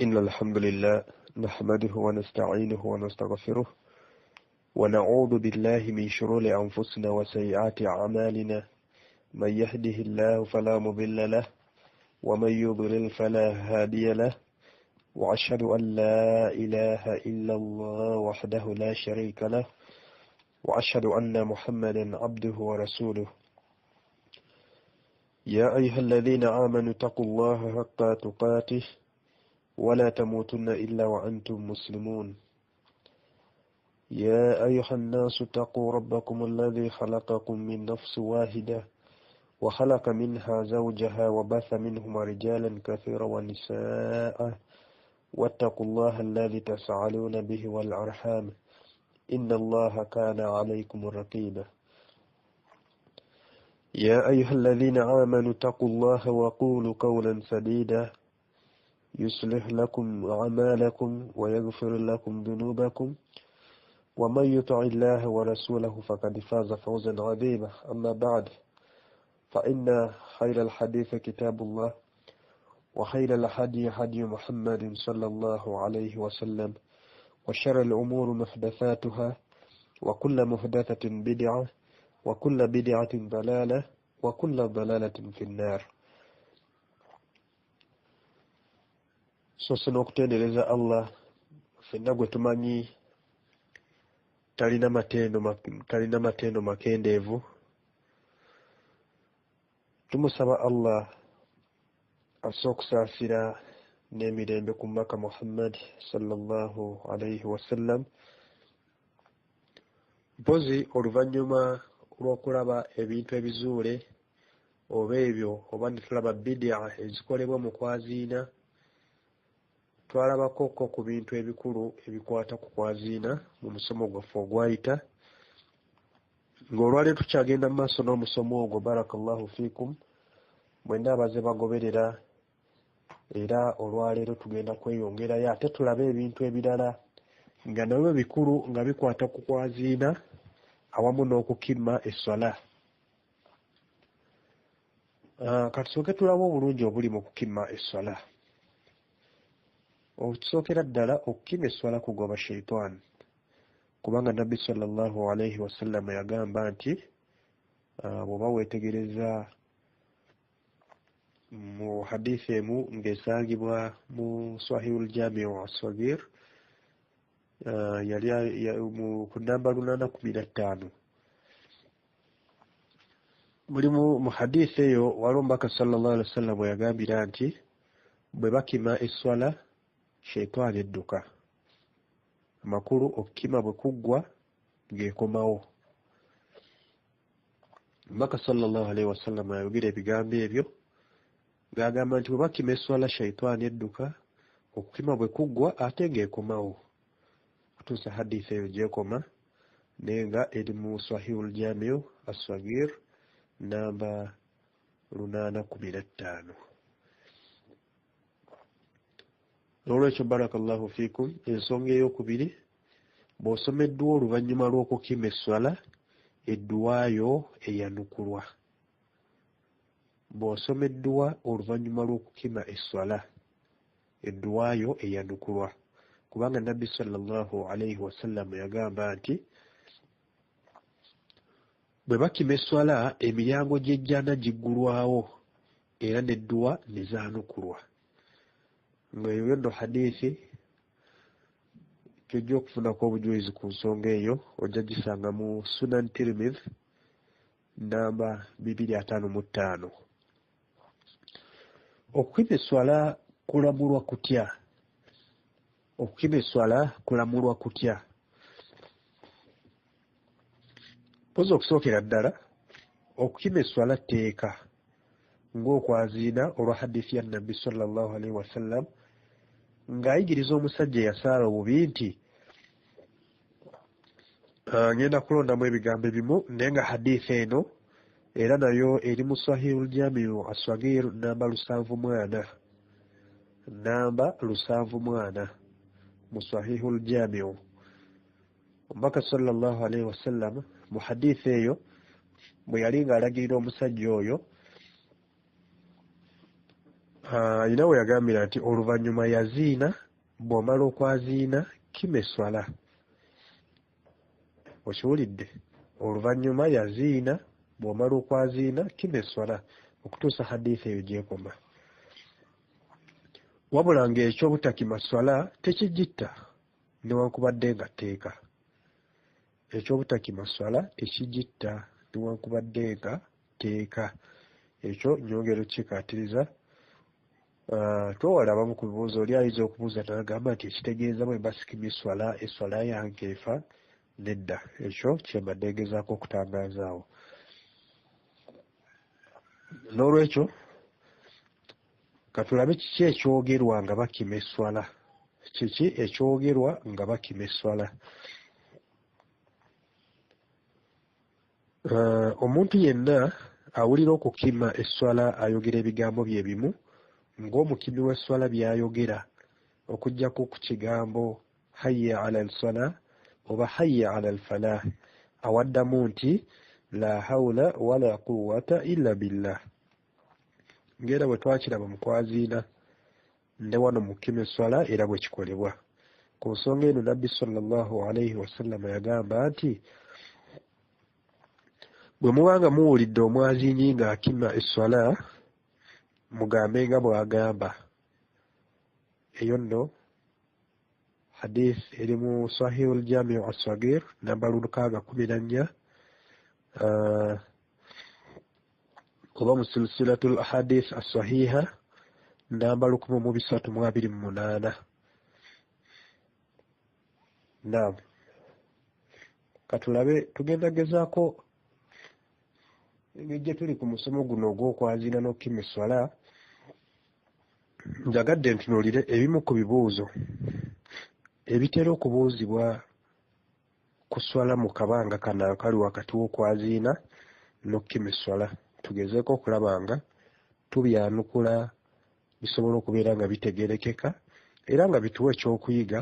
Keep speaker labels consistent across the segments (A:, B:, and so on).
A: إن الحمد لله نحمده ونستعينه ونستغفره ونعوذ بالله من شرور أنفسنا وسيئات أعمالنا من يهده الله فلا مضل له ومن يضلل فلا هادي له وأشهد أن لا إله إلا الله وحده لا شريك له وأشهد أن محمدا عبده ورسوله يا أيها الذين آمنوا اتقوا الله حق تقاته ولا تموتن إلا وأنتم مسلمون يا أيها الناس اتقوا ربكم الذي خلقكم من نفس واحدة وخلق منها زوجها وبث منهما رجالا كثيرا ونساء واتقوا الله الذي تسألون به والأرحام إن الله كان عليكم رقيبا يا أيها الذين آمنوا اتقوا الله وقولوا قولا سديدا يصلح لكم أعمالكم ويغفر لكم ذنوبكم ومن يطع الله ورسوله فقد فاز فوزا عظيما أما بعد فإن خير الحديث كتاب الله وخير الهدي هدي محمد صلى الله عليه وسلم وشر الأمور محدثاتها وكل محدثة بدعة وكل بدعة ضلالة وكل ضلالة في النار. Sono okutendereza Allah fenna gwe tumanyi talina matendo makendeevu. Tumusaba Allah asobola okusaasira n'emirembe ku Maka Muhammad sallallahu alayhi wasallam. Mpozi oluvannyuma lw'okulaba ebintu ebizuule oba ebyo oba ne tulaba bidia ezikolebwa mu kwaziina, twalabako ku bintu ebikulu ebikwata ku kwaziina mu musomo gwaffe ogwayita. Ng'olwaleero tukyagenda mu maaso n'omusomo ogwo, barakallahu fiikum, mwenna abaze bagoberera, era olwaleero tugenda kweyongerayo ate tulabe ebintu ebirala nga nabyo bikulu nga bikwata ku kwaziina awamu n'okukima esswala. Katusooke tulabe obulungi obuli mu kukima esswala. Okusookera ddala okukima esswala kugoba shaitan, kubanga Nabbi sallallahu alayhi wasallam yagamba nti bw'oba weetegereza mu hadithi emu ng'esangibwa mu Sahihul Jami' as-Saghir yali ku namba 815, mulimu mu hadithi eyo waliwo Omubaka sallallahu alayhi wasallam yagambira nti bwe bakima esswala shaitani edduka. Amakulu okukima bwe kuggwa ng'ekomawo. Omubaka sallallahu alayhi wasallam ayogera ebigambo ebyo ng'agamba nti bwe bakima esswala shaitani edduka, okukima bwe kuggwa ate ng'ekomawo. Kutuusa hadithi eyo gy'ekoma naye nga eri mu Sahihul Jami' as-Saghir namba 815. N'olwekyo barakallahu fiikum, ensonga ey'okubiri, bw'osomeddwa oluvannyuma lw'okukima esswala, edduwaayo eyanukulwa. Bw'osomeddwa oluvannyuma lw'okukima esswala, edduwaayo eyanukulwa, kubanga Nabbi sallallahu alayhi wasallam yagamba nti bwe bakima esswala emiryango gy'ejjana giggulwawo era n'edduwa ne zaanukulwa. Ng'eyo nno hadithi tujja okufunako obujulizi ku nsonga eyo, ojja gisanga mu Sunan Tirmidhi namba 255. Okukima esswala kulamulwa kutya? Okukima esswala kulamulwa kutya? Poza okusookera ddala, okukima esswala tteeka ng'okwaziina olwa hadithi ya Nabbi sallallahu alayhi wasallam ng'ayigiriza omusajja eyasaala obubi nti ngenda kulondamu ebigambo ebimu naye nga hadithi eno era nayo eri mu Sahihul Jami' as-Saghir namba 740, namba 740 mu Sahihul Jami'. Omubaka sallallahu alayhi wasallam mu hadithi eyo bwe yali ng'alagirira omusajja oyo ayina we yagambira nti oluvannyuma yaziina bw'omala okwaziina kima esswala. Okiwulidde? Oluvannyuma yaziina bw'omala okwaziina kima esswala okutuusa hadiisi eyo gyekoma. Wabula ng'ekyobutakima swala tekigitta newankubadde nga tteeka. Ekyobutakima swala tekigitta newankubadde nga tteeka. Ekyo nyongera okukikaatiriza. Twewala abamu ku bibuuzo oli ayinza okubuuza n'agamba nti ekitegeeza bwe basikimye swala esswala yange efa. Nedda, ekyo kyembadde ngezaako okutangazaawo. N'olwekyo katulabe kiki ekyogerwa nga bakima esswala. Kiki ekyogerwa nga bakima esswala? Omuntu yenna awulira okukima esswala ayogera ebigambo bye bimu ng'omukimi w'esswala by'ayogera okuggyako ku kigambo hayya ala al-sala oba hayya ala al-falah, awaddamu nti la hawla wala quwwata illa billah. Ngera bwe twakiraba mu kwaziina ne wano mu kukima esswala era bwe kikolebwa. Ku nsonga eno Nabbi sallallahu alayhi wasallam yagamba nti bwe mubanga muwulidde omwaziinyi ng'akima esswala mugambe nga bw'agamba. Eyo nno hadith eri mu Sahihul Jami' as-Saghir namba 614 oba mu silsilatul ahadith as-sahiha namba 1328. Naam, katulabe tugenda gezaako ng'ejje tuli ku musomo guno ogw'okwaziina n'okukima esswala. Njagadde ntunuulire ebimu ku bibuuzo ebitera okubuuzibwa ku swala mu kabanga kano akali wakati w'okwaziina n'okukima esswala. Tugezeeko okulaba nga tubyanukula bisobola okubeera nga bitegeerekeka era nga bituwa ekyokuyiga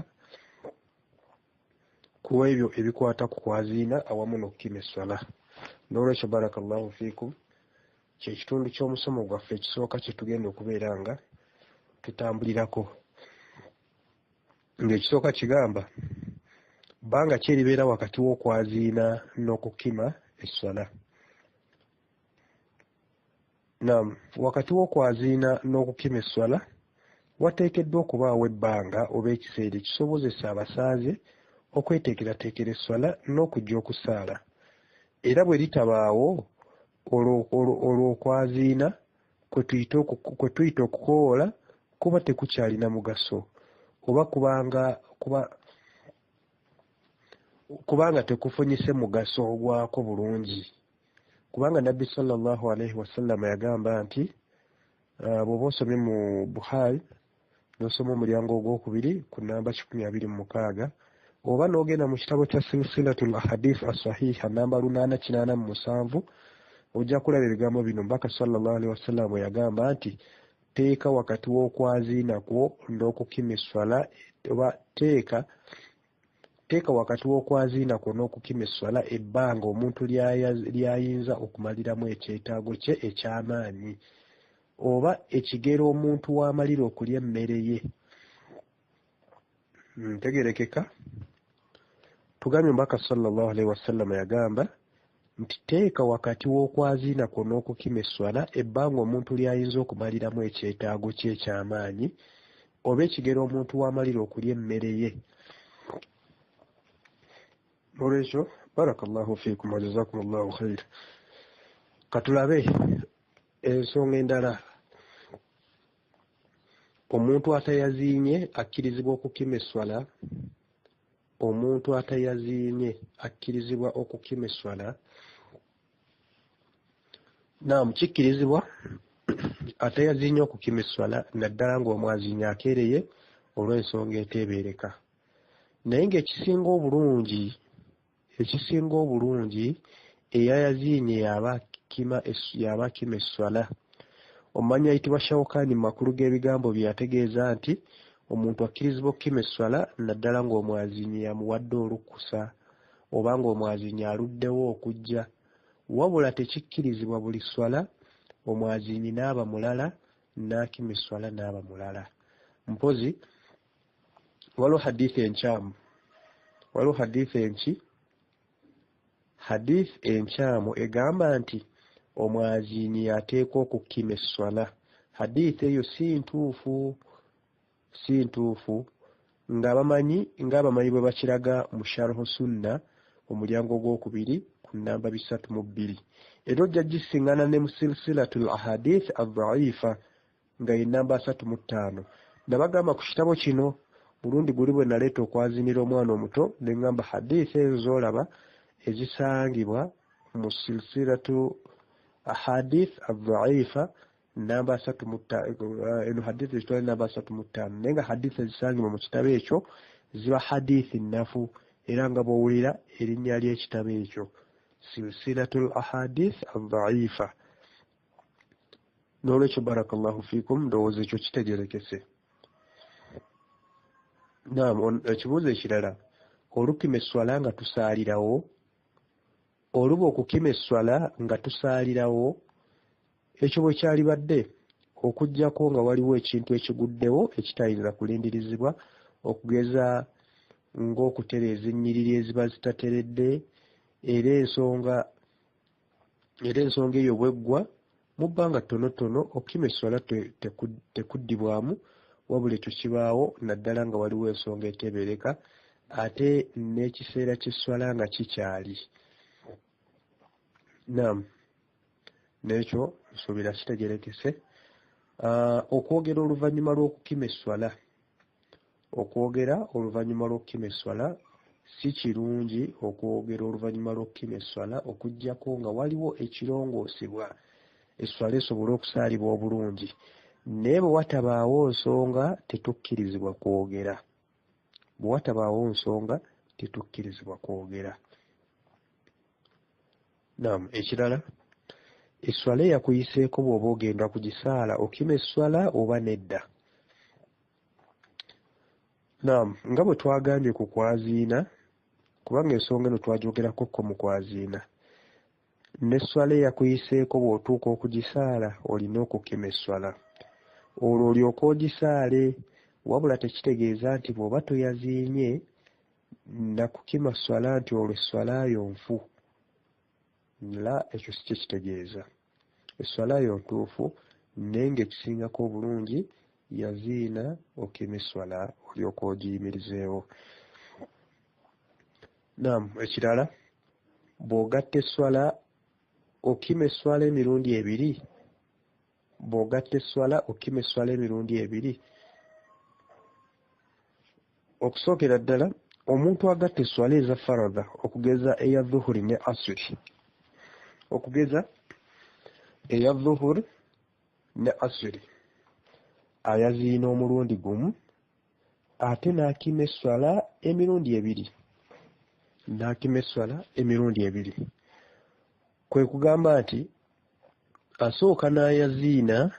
A: ku ebyo ebikwata ku kwaziina awamu n'okukima esswala. N'olwekyo barakallahu fiikum, kye kitundu ky'omusomo gwaffe ekisooka kye tugenda okubeera nga tutambulirako. Ng'ekisooka kigamba bbanga ki eribeera wakati w'okwaziina n'okukima esswala. Naam, wakati w'okwaziina n'okukima esswala wateekeddwa okubaawo ebbanga oba ekiseera ekisobozesa abasaaze okweteekerateekera esswala n'okujja okusaala. Era bwe litabaawo olwo okwaziina kwe tuyita okukoola kuba tekukyalina mugaso oba kubanga tekufunyise mugaso ogwako bulungi. Kubanga Nabbi sallallahu alayhi wasallam yagamba nti bw'oba osomye mu Bukhari n'osoma omulyango ogwokubiri ku namba 126 oba n'ogenda mu kitabo kya silsilatul ahadith as-sahiha namba 887 ojja kulaba ebigambo bino. Mbaka sallallahu alayhi wasallam yagamba nti teeka wakati w'okwaziina kwo n'okukima esswala oba teeka wakati w'okwaziina kwo n'okukima esswala ebbanga omuntu lyayinza okumaliramu ekyetaago kye eky'amaanyi oba ekigero omuntu w'amalira okulya emmere ye. Ntegerekeka? Tugambye Mbaka sallallahu alayhi wasallam yagamba nti teeka wakati w'okwaziina kwo n'okukima esswala ebbanga omuntu lyayinza okumaliramu ekyetaago kye eky'amaanyi oba ekigero omuntu w'amalira okulya emmere ye. Olwekyo barakallahu fiikum wa jazakumullahu khair. Katulabe ensonga endala. Omuntu atayaziinye akkirizibwa okukima esswala. Omuntu atayaziinye akkirizibwa okukima esswala. Naam, kikkirizibwa atayaziinye okukima esswala naddala ng'omwaziinyi akeereye olw'ensonga eteebereka. Naye ng'ekisinga obulungi eyayaziinye yaba akima esswala. Omumanyi ayitibwa Shawkani mu makulu g'ebigambo bye yategeeza nti omuntu akkirizibwa okukima esswala naddala ng'omwaziinyi yamuwadde olukkusa oba ng'omwaziinyi aluddewo okujja. Wabula tekikkirizibwa buli swala omwaziinyi n'aba mulala n'akima esswala n'aba mulala. Mpozi waliwo hadithi enkyamu, waliwo hadithi enkyamu egamba nti omwaziini yateekwa okukima esswala. Hadithi eyo si ntuufu ng'abamanyi bwe bakiraga mu Sharh Sunna omulyango gw'okubiri ku nnamba 302. Era ojja gisingana ne mu silsilatul ahadith ad-da'ifa nga ye nnamba 35. Nabagamba ku kitabo kino mulundi guli bwe naleeta okwazinira omwana omuto ne ngamba hadithi ezo z'olaba ezisangibwa mu silsilatu ahadith ad-da'ifa namba 35, eno hadithi zitwala namba 35, naye nga hadithi ezisangibwa mu kitabo ekyo ziba hadithi nnafu, era nga bw'owulira erinnya ly'ekitabo ekyo silsilatul ahadith ad-da'ifa. N'olwekyo barakallahu fikum, ndowooza ekyo kitegerekese. Naam, ekibuuzo ekirala, olukima esswala nga tusaalirawo, oluba okukima esswala nga tusaalirawo, ekyo bwe kyalibadde okuggyako nga waliwo ekintu ekiguddewo ekitayinza kulindirizibwa, okugeza ng'okutereeza ennyiriri eziba zitateredde, era ensonga eyo bweggwa mu bbanga ttonotono, okukima esswala tekuddibwamu, wabula ekyo kibaawo naddala nga waliwo ensonga etebereka ate n'ekiseera ky'esswala nga kikyali. Naam, n'ekyo nsuubira kitegerekese. Okwogera oluvannyuma lw'okukima esswala, si kirungi okwogera oluvannyuma lw'okukima esswala okuggyako nga waliwo ekirongoosebwa esswala esobole okusaalibwa obulungi, naye bwe watabaawo nsonga tetukkirizibwa kwogera. Naam, ekirala, esswala eyakuyiseeko bw'oba ogenda kugisaala okima esswala oba nedda? Naam, nga bwe twagambye ku kwaziina, kubanga ensonga eno twagyogerakokko mu kwaziina, n'esswala eyakuyiseeko bw'otuuka okugisaala olina okukima esswala, olwo olyoke ogisaale, wabula tekitegeeza nti bw'oba toyaziinye nakukima swala nti olwo esswala yo nfu. La, ekyo si kitegeeza. Esswala yo ntuufu, naye ng'ekisingako obulungi yaziina okima esswala olyoke ogiyimirizeewo. Naam, ekirala, bw'ogatta esswala okima esswala emirundi ebiri. Okusookera ddala, omuntu agatta esswala eza faradha okugeza eya dhuhuri ne asiri, ayaziina omulundi gumu ate n'akima esswala emirundi ebiri. Kwe kugamba nti asooka n'ayaziina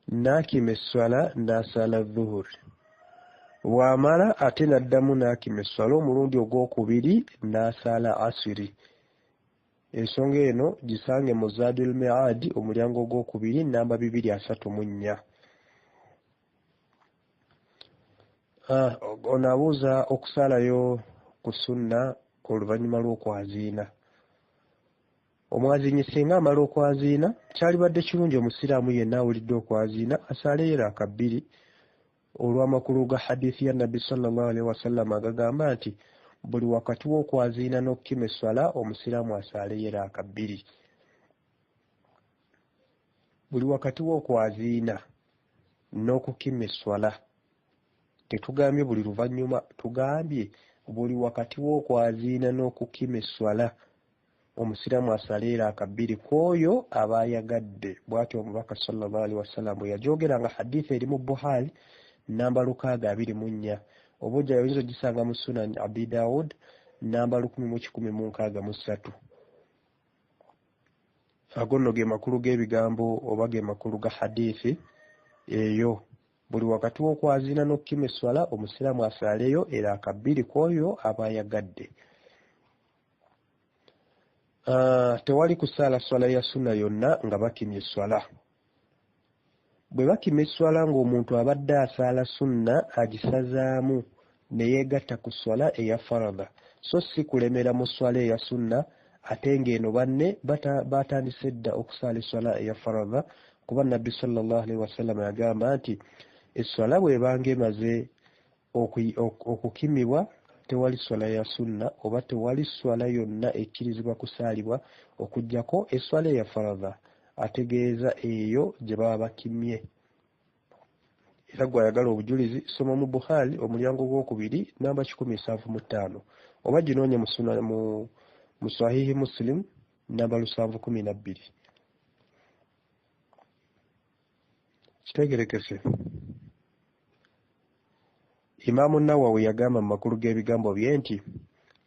A: n'akima esswala n'asaala dhuhuri, bw'amala ate n'addamu n'akima esswala omulundi ogwokubiri n'asaala asiri. Ensonga eno gisange mu Zaadul Mi'aad omulyango ogwokubiri nnamba 234. Ono abuuza okusaalayo ku sunna oluvannyuma lw'okwaziina. Omwaziinyi singa amala okwaziina, kyalibadde kirungi omusiraamu yenna awulidde okwaziina asaaleyo raka 2 olw'amakulu ga hadithi ya Nabbi sallallahu alaihi wasallam agagamba nti buli wakati w'okwaziina n'okukima esswala omusiraamu asaaleyo raka 2. Buli wakati w'okwaziina n'okukima esswala, tetugambye buli luvannyuma, tugambye buli wakati w'okwaziina n'okukima esswala omusiraamu asaaleyo raka 2 kw'oyo aba ayagadde. Bw'atyo omubaka sallallahu alaihi wasallam bwe yajoogeranga hadithi eri mu Buhari namba 624, oba ojja oyinza ogisanga mu Sunan Abi Daud namba 1163. Ago nno ge makulu g'ebigambo oba ge makulu ga hadithi eyo. Buli wakati w'okwaziina n'okukima esswala omusiraamu asaaleyo raka 2 kw'oyo aba ayagadde. Tewali kusaala swala ya sunna yonna nga bakimye esswala. bwe bakima esswala ng'omuntu abadde asaala sunna agisazaamu ne yeegatta ku swala eya faradha so si kulemera mu swala eya sunna ate ng'eno banne batandise dda okusaala esswala eya faradha kuba nabbi sallallahu alaihi wasallam yagamba nti esswala bw'ebanga emaze okukimibwa tewali swala ya sunna oba tewali swala yonna ekkirizibwa kusaalibwa okuggyako esswala eya faradha ategeeza eyo gye baba bakimye. Era gwayagala obujulizi soma mu Bukhari omulyango gw'okubiri namba 175 oba ginoonye mu Sahihi Muslim namba 712. Kitegerekese. Imaamu Nawawi yagamba mu makulu g'ebigambo bye nti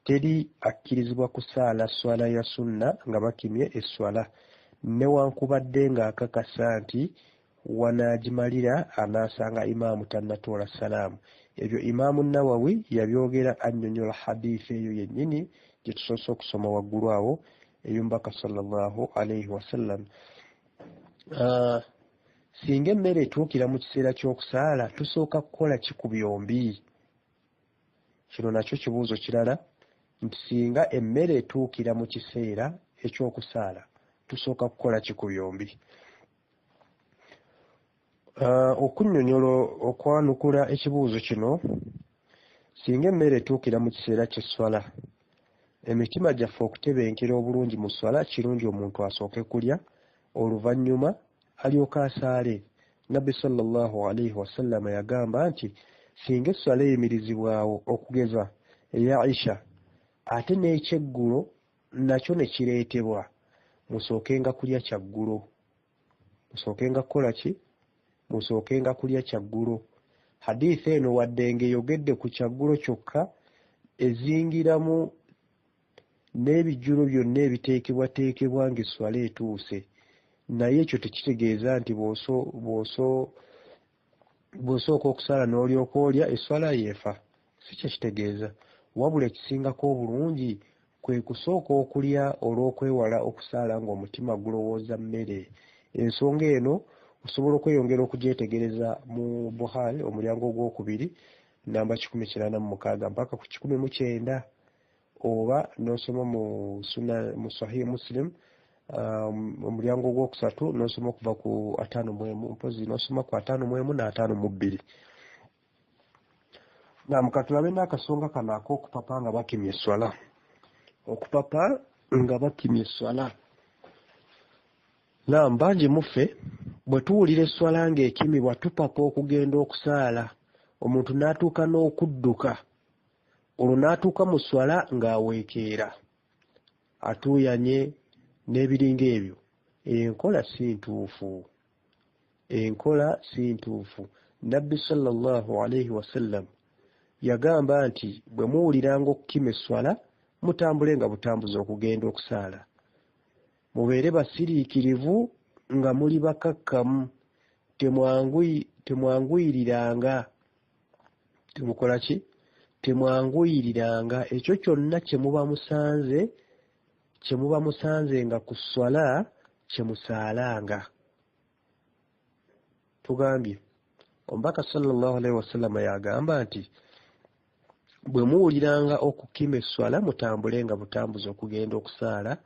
A: teri akkirizibwa kusaala swala ya sunna nga bakimye esswala newankubadde ng'akakasa nti wanaagimalira anaasanga imaamu tannatoola salaamu. Ebyo Imaamu Nawawi yabyogera annyonnyola hadiisi eyo yennyini gye tusoose okusoma waggulu awo ey'omubaka sallallahu alaihi wasallam. Singa emmere etuukira mu kiseera ky'okusaala tusooka kukola ki ku byombi? Kino nakyo kibuuzo kirala nti singa emmere etuukira mu kiseera eky'okusaala tusooka kukola ki ku byombi? Okunnyonnyola okwanukula ekibuuzo kino, singa emmere etuukira mu kiseera ky'esswala emitima gyaffe okutebenkera obulungi mu swala kirungi omuntu asooke kulya oluvannyuma alyoka asaale. Nabbi sallallahu alaihi wasallam yagamba nti singa esswala eyimirizibwawo okugeza eya Aisha ate n'ekyeggulo nakyo ne kireetebwa musookenga kulya kyaggulo. Musookenga kukola ki? Musookenga kulya kyaggulo. Hadiisi eno wadde ng'eyogedde ku kyaggulo kyokka ezingiramu n'ebijjulo byonna ebiteekebwateekebwa ng'esswala etuuse, naye ekyo tekitegeeza nti bw'osooka okusaala n'olyoka olya esswala yeefa. Si kye kitegeeza, wabula ekisingako obulungi kwe kusooka okulya olw'okwewala okusaala ng'omutima gulowooza mmere. Ensonga eno osobola okweyongera okugyetegereza mu Bukhari omulyango ogwokubiri namba 186 mpaka ku 119 oba n'osoma mu Sahih Muslim omulyango ogwokusatu n'osoma okuva ku 51 mpozi n'osoma ku 51 na 52. Katulabe n'akasonga kano ak'okupapa nga bakimye esswala. Okupapa nga bakimye esswala. Bangi muffe bwe tuwulira esswala ng'ekimibwa tupapa okugenda okusaala, omuntu n'atuuka n'okudduka, olwo n'atuuka mu swala ng'aweekeera atuuyanye n'ebiringa ebyo. Enkola si ntuufu. Enkola si ntuufu. Nabbi sallallahu alaihi wasallam yagamba nti bwe muwuliranga okukima esswala mutambule nga butambuzi okugenda okusaala, mubeere basiriikirivu nga muli bakakkamu, temwanguyiriranga. Temukola ki? Temwanguyiriranga. Ekyo kyonna kye muba musanze nga ku swala kye musaalanga. Tugambye omubaka sallallahu alaihi wasallam yagamba nti bwe muwuliranga okukima esswala mutambule nga butambuzi okugenda okusaala,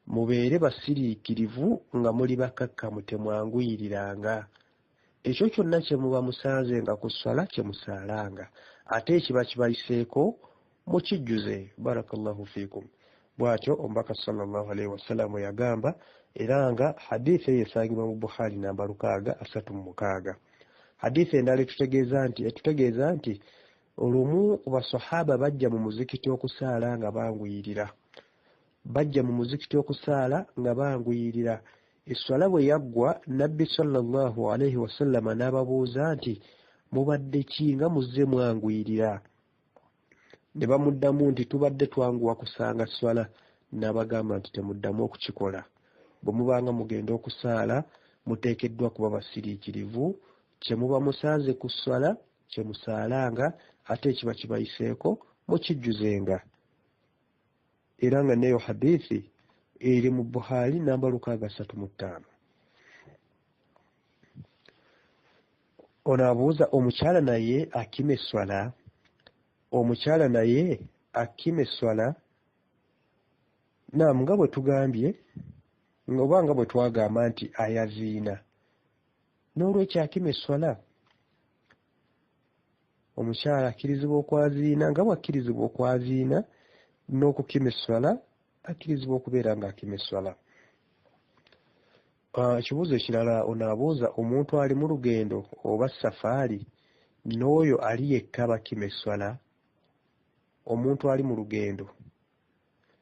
A: mubeere basiriikirivu nga muli bakakkamu, temwanguyiriranga. Ekyo kyonna kye muba musanze nga ku swala kye musaalanga, ate ekiba kibayiseeko mukijjuze. Barakallahu fiikum. Bw'atyo omubaka sallallahu alaihi wasallam yagamba, era nga hadiisi eyo esangibwa mu Bukhari namba 636. Hadiisi endala etutegeeza nti olumu ku basahaba bajja mu muzikiti okusaala nga banguyirira. Esswala bwe yaggwa, Nabbi sallallahu alaihi wasallam n'ababuuza nti mubadde ki nga muzze mwanguyirira? Ne bamuddamu nti tubadde twanguwa kusanga swala. N'abagamba nti temuddamu okukikola. Bwe mubanga mugenda okusaala muteekeddwa kuba basiriikirivu, kye muba musanze ku swala kye musaalanga, ate ekiba kibayiseeko mukijjuzenga. Era nga neyo hadiisi eri mu Bukhari namba 635. ono abuuza omukyala naye akima esswala, omukyala naye akima esswala. Naam, nga bwe tugambye oba nga bwe twagamba nti ayaziina, n'olwekyo akima esswala. Omukyala akkirizibwa okwaziina nga bw'akkirizibwa okwaziina n'okukima esswala, akkirizibwa okubeera ng'akima esswala. Ekibuuzo ekirala ono abuuza omuntu ali mu lugendo oba safaari n'oyo ali yekka bakima esswala. Omuntu ali mu lugendo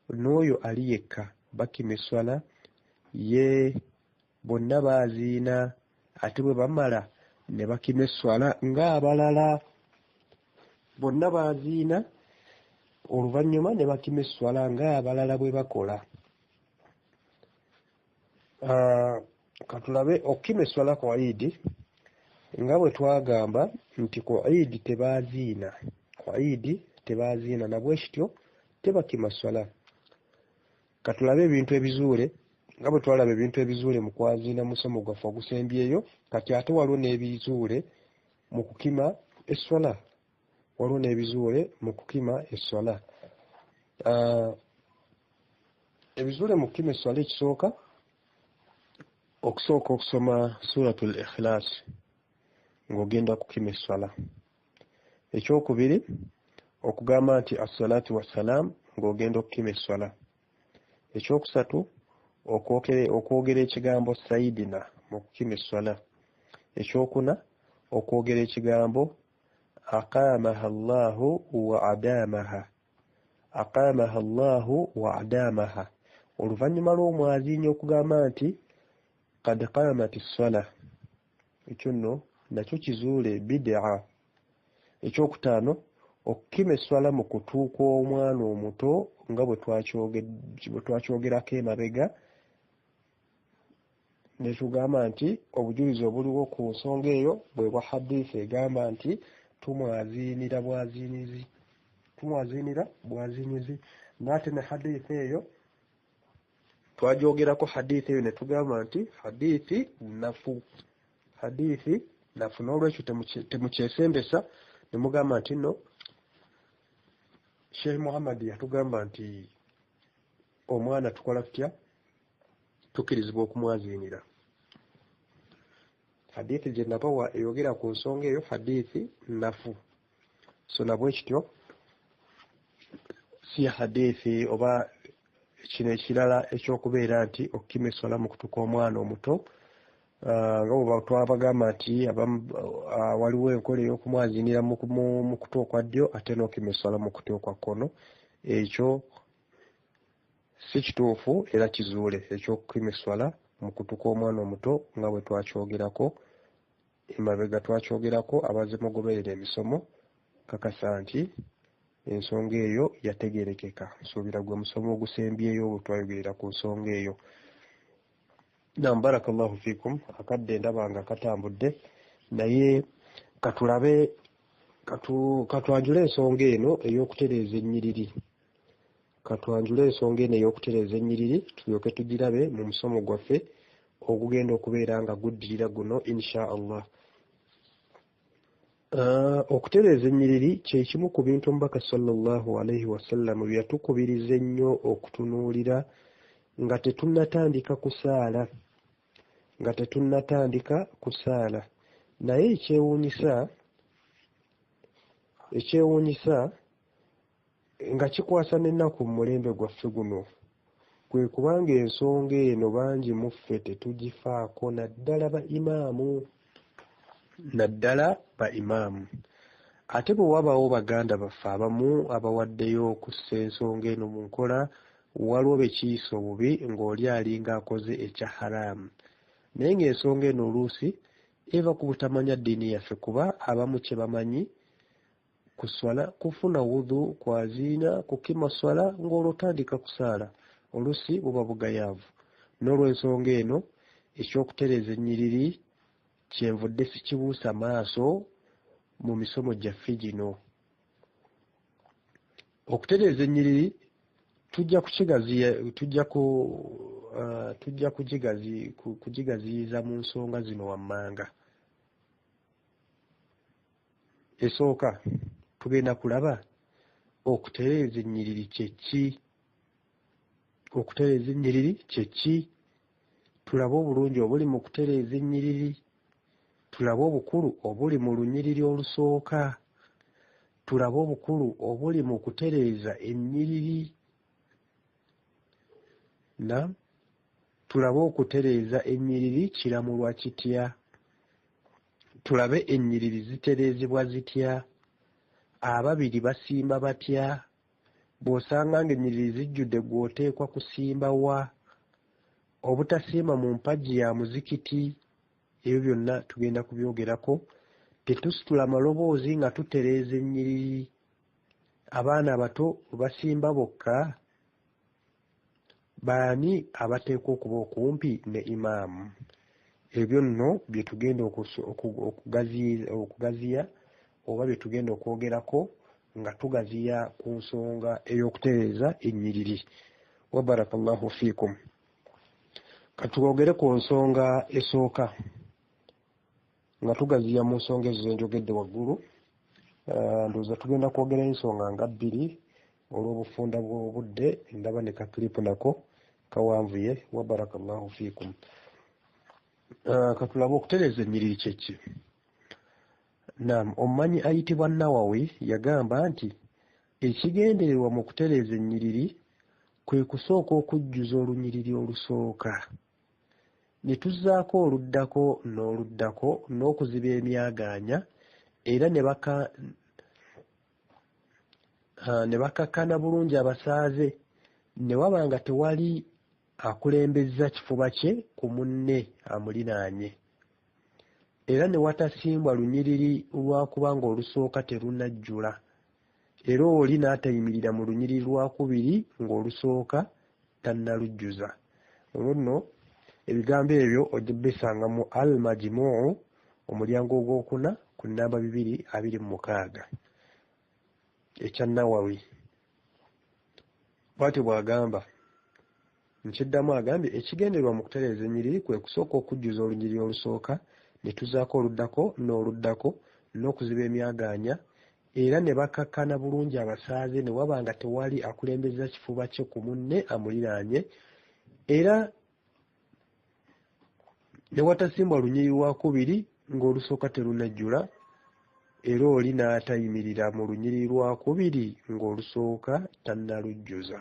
A: n'oyo ali yekka bakima esswala, ye bonna baaziina ate bwe bamala ne bakima esswala ng'abalala. Bonna baaziina oluvannyuma ne bakima esswala ng'abalala bwe bakola. Katulabe okukima esswala ku Eid nga bwe twagamba nti ku Eid tebaaziina, ku Eid tebaaziina na bwe kityo tebakima sswala. Katulabe ebintu ebizuule nga bwe twalaba ebintu ebizuule mu kwaziina musomo gwaffe ogusembyeyo, kati ate waliwo n'ebizuule mu kukima esswala. Waliwo n'ebizuule mu kukima esswala. Ebizuule mu kukima esswala, ekisooka okusoma suratul Ikhlas ng'ogenda kukima esswala. Ekyokubiri okugamba nti assalaatu wassalaam ng'ogenda okukima esswala. Ekyokusatu okwogera ekigambo sayidina mu kukima esswala. Ekyokuna okwogera ekigambo aqaamaha Allahu wa adaamaha, aqaamaha Allahu wa adaamaha. Oluvannyuma lw'omwaziinyi okugamba nti qad qaamati ssala, ekyo nno nakyo kizuule bid'a. Ekyokutaano okukima esswala mu kutu kw'omwana omuto nga bwe twakyogerako emabega, ne tugamba nti obujulizi obuliwo ku nsonga eyo bwe bwa hadiisi egamba nti tumwaziinira bwaziinizi. N'ate ne hadiisi eyo twagyogerako, hadiisi eyo ne tugamba nti hadiisi nafu, n'olwekyo temukyesembesa ne mugamba nti nno Sheikh Muhammad yatugamba nti omwana tukola tutya, tukkirizibwa okumwaziinira. Hadiisi gye nabawa eyogera ku nsonga eyo hadiisi nafu, so nabwe kityo si hadiisi oba kino ekirala ekyokubeera nti okukima esswala mu kutu kw'omwana omuto, nga bwe twabagamba nti waliwo enkola ey'okumwaziinira mu kutu okwa ddyo ate n'okukima esswala mu kutu okwa kkono. Ekyo si kituufu era kizuule eky'okukima esswala mu kutu kw'omwana omuto nga bwe twakyogerako emabega. Twakyogerako abaze mugoberera emisomo kakasa nti ensonga eyo yategeerekeka. Nsuubira gwe musomo ogusembyeyo bwe twayogerera ku nsonga eyo. Naam, barakallahu fiikum. Akadde ndaba nga katambudde, naye katulabe katwanjule ensonga eno ey'okutereeza ennyiriri. Tulyoke tugirabe mu musomo gwaffe ogugenda okubeera nga guddirira guno insha Allah. Okutereeza ennyiriri kye kimu ku bintu Omubaka sallallahu alaihi wasallam bye yatukubiriza ennyo okutunuulira nga tetunnatandika kusaala. Naye ekyewuunyisa nga kikwasa n'ennaku mu mulembe gwaffe guno, kwe kubanga ensonga eno bangi mu ffe tetugifaako, naddala ba imaamu. Ate bwe wabaawo baganda baffe abamu abawaddeyo okussa ensonga eno mu nkola, waliwo be kiyisa obubi ng'oli alinga akoze ekya haraamu. Naye ng'ensonga eno oluusi eva ku butamanya ddiini yaffe, kuba abamu kye bamanyi ku swala kufuna wudhu, kwaziina, kukima swala ng'olwotandika kusaala, oluusi buba bugayaavu. N'olw'ensonga eno ekyokutereeza ennyiriri kyenvudde sikibuusa maaso mu misomo gyaffe gino. Okutereeza ennyiriri tujja kugigaziyiza mu nsonga zino wammanga. esooka tugenda kulaba okutereeza ennyiriri kyeki. Okutereeza ennyiriri kyeki. Tulabe obulungi obuli mu kutereeza ennyiriri. Tulabe obukulu obuli mu lunyiriri olusooka. Tulabe obukulu obuli mu kutereeza ennyiriri. Tulabe okutereeza ennyiriri kiramulwa kitya. Tulabe ennyiriri zitereezebwa zitya. Ababiri basimba batya. Bw'osanga ng'ennyiriri zijjudde gw'oteekwa kusimba wa. Obutasimba mu mpagi ya muzikiti. Ebyo byonna tugenda kubyogerako. Tetusitula amaloboozi nga tutereeza ennyiriri. Abaana abato basimba bokka. Baani abateekwa okuba okumpi ne imaamu. Ebyo nno bye tugenda okugaziya oba bye tugenda okwogerako nga tugaziya ku nsonga ey'okutereeza ennyiriri. Wa barakallahu fiikum. Katwogere ku nsonga esooka nga tugaziya mu nsonga ezo zenjogedde waggulu. Ndowooza tugenda kwogera ensonga nga bbiri olw'obufunda bw'obudde. Ndaba ne kakilipu nako kawanvuye. Wa barakallahu fiikum. Katulabe okutereeza ennyiriri kyeki. Omumanyi ayitibwa Nawawi yagamba nti ekigendererwa mu kutereeza ennyiriri kwe kusooka okujjuza olunyiriri olusooka. Ne tuzzaako oluddako n'oluddako n'okuziba emyagaanya era ne bakakkana bulungi abasaaze ne waba nga tewali akulembezza kifuba kye ku munne amulinaanye. Era ne watasimbwa lunyiriri lwakuba ng'olusooka terunajjula. Era oli n'atayimirira mu lunyiriri lwakubiri ng'olusooka tannalujjuza. Olwo nno ebigambo ebyo ojja bisanga mu Al-Majmuu omulyango ogwokuna ku nnamba 226 ekya Nawawi. Bw'atyo bw'agamba. Nkiddamu agambye ekigendererwa mu kutereeza ennyiriri kwe kusooka okujjuza olunyiriri olusooka ne tuzaako oluddako n'oluddako n'okuziba emyagaanya era ne bakakkana bulungi abasaaze ne waba nga tewali akulembeza kifuba kye ku munne amuliraanye era ne watasimbwa lunyiriri lwakubiri ng'olusooka terunajjula era oli n'atayimirira mu lunyiriri lwakubiri ng'olusooka tannalujjuza.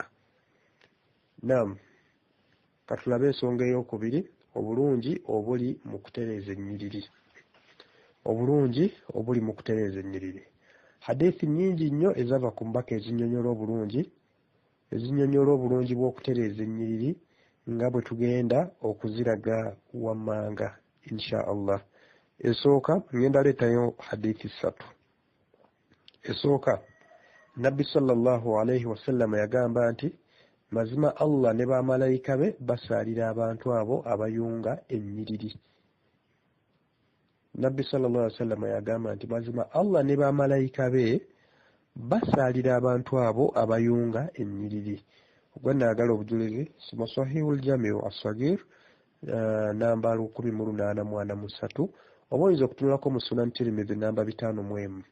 A: Katulabe ensonga ey'okubiri, obulungi obuli mu kutereeza ennyiriri. Obulungi obuli mu kutereeza ennyiriri. Hadiisi nnyingi nnyo ezava ku mbaka ezinnyonnyola obulungi bw'okutereeza ennyiriri nga bwe tugenda okuziraga wammanga insha Allah. Esooka ngenda leetayo hadiisi 3. Esooka Nabbi sallallahu alayhi wasallam yagamba nti mazima Allah ne bamalayika be basaalira abantu abo abayunga ennyiriri. Nabbi sallallahu alayhi wasallam yagamba nti mazima Allah ne bamalayika be basaalira abantu abo abayunga ennyiriri. Ogwanaagala obujulizi soma Sahihul Jamiu as-Saghir namba 1843 oba oyinza okutunulako mu Sunan Tirmidhi namba 5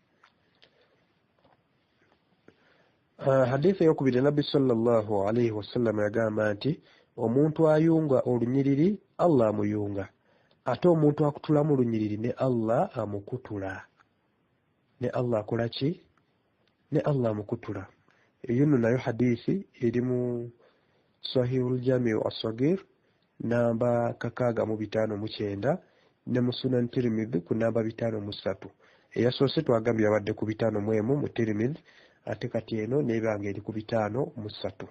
A: Hadithi ey'okubiri Nabbi sallallahu alayhi wasallam yagamba nti omuntu ayunga olunyiriri Allah amuyunga ate omuntu akutulamu olunyiriri ne Allah amukutula. Ne Allah akola ki? Ne Allah amukutula. Eyo nno nayo hadiisi eri mu Sahihul Jamiu as-Saghir namba 659 ne mu Sunan Tirmidhi ku namba 503. Eyasoose twagambye abadde ku 5 mu Tirmidhi ate kati eno n'ebanga eri ku 503.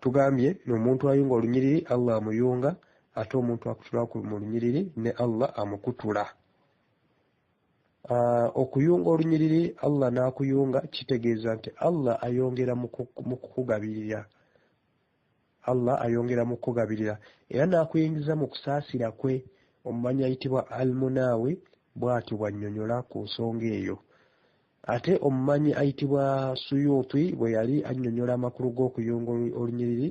A: Tugambye n'omuntu ayunga olunyiriri Allah amuyunga ate omuntu akutula mu lunyiriri ne Allah amukutula. Okuyunga olunyiriri Allah n'akuyunga kitegeeza nti Allah ayongera mu kukugabirira. Allah ayongera mu kukugabirira era n'akuyingiza mu kusaasira kwe. Omumanyi ayitibwa Al-Munawi bw'atyo bw'annyonnyola ku nsonga eyo. Ate omumanyi ayitibwa Suyuti bwe yali annyonnyola amakulu g'okuyunga olunyiriri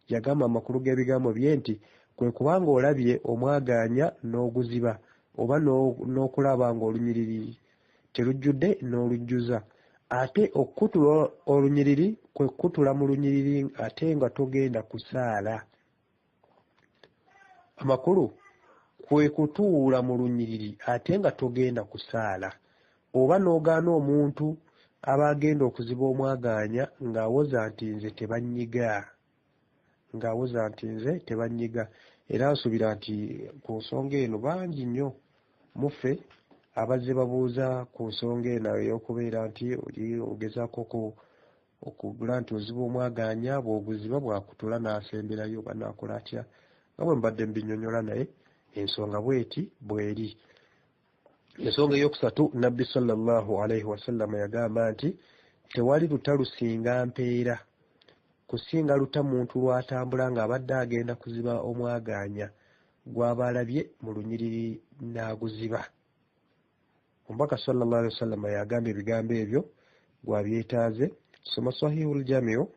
A: yagamba amakulu g'ebigambo bye nti kwe kubanga olabye omwagaanya n'oguziba oba n'okulaba ng'olunyiriri terujjudde n'olujjuza. Ate okutula olunyiriri kwe kutula mu lunyiriri ate nga togenda kusaala. Amakulu kwe kutuula mu lunyiriri ate nga togenda kusaala. Oba n'ogaana omuntu aba agenda okuziba omwagaanya ng'awoza nti nze tebanyiga. Era nsuubira nti ku nsonga eno bangi nnyo muffe abazze babuuza ku nsonga eno ey'okubeera nti oli ogezaako okugula nti oziba omwagaanya, bw'oguziba bwakutula n'asemberayo oba n'akola atya. nga bwe mbadde mbinnyonnyola naye ensonga bw'eti bw'eri. Ensonga eyokusatu, Nabbi sallallahu alaihi wasallam yagamba nti tewali luta lusinga mpeera kusinga luta muntu lw'atambula ng'abadde agenda kuziba omwagaanya gw'aba alabye mu lunyiriri n'aguziba. Omubaka sallallahu alaihi wasallam yagambye ebigambo ebyo gwabyetaaze. Soma Sahihul Jamiu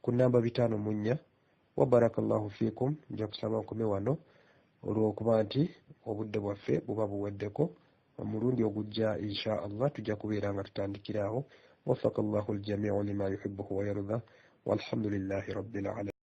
A: ku namba 504. Wa barakallahu fiikum. Nja kusaba nkome wano olw'okuba nti obudde bwaffe buba buweddeko. Omulundi ogujja insha Allah tujja kubeera nga tutandikira aho. Waffaqallahu al-jami'u lima yuhibbuhu wa yarda. Walhamdulillahi rabbil alamin.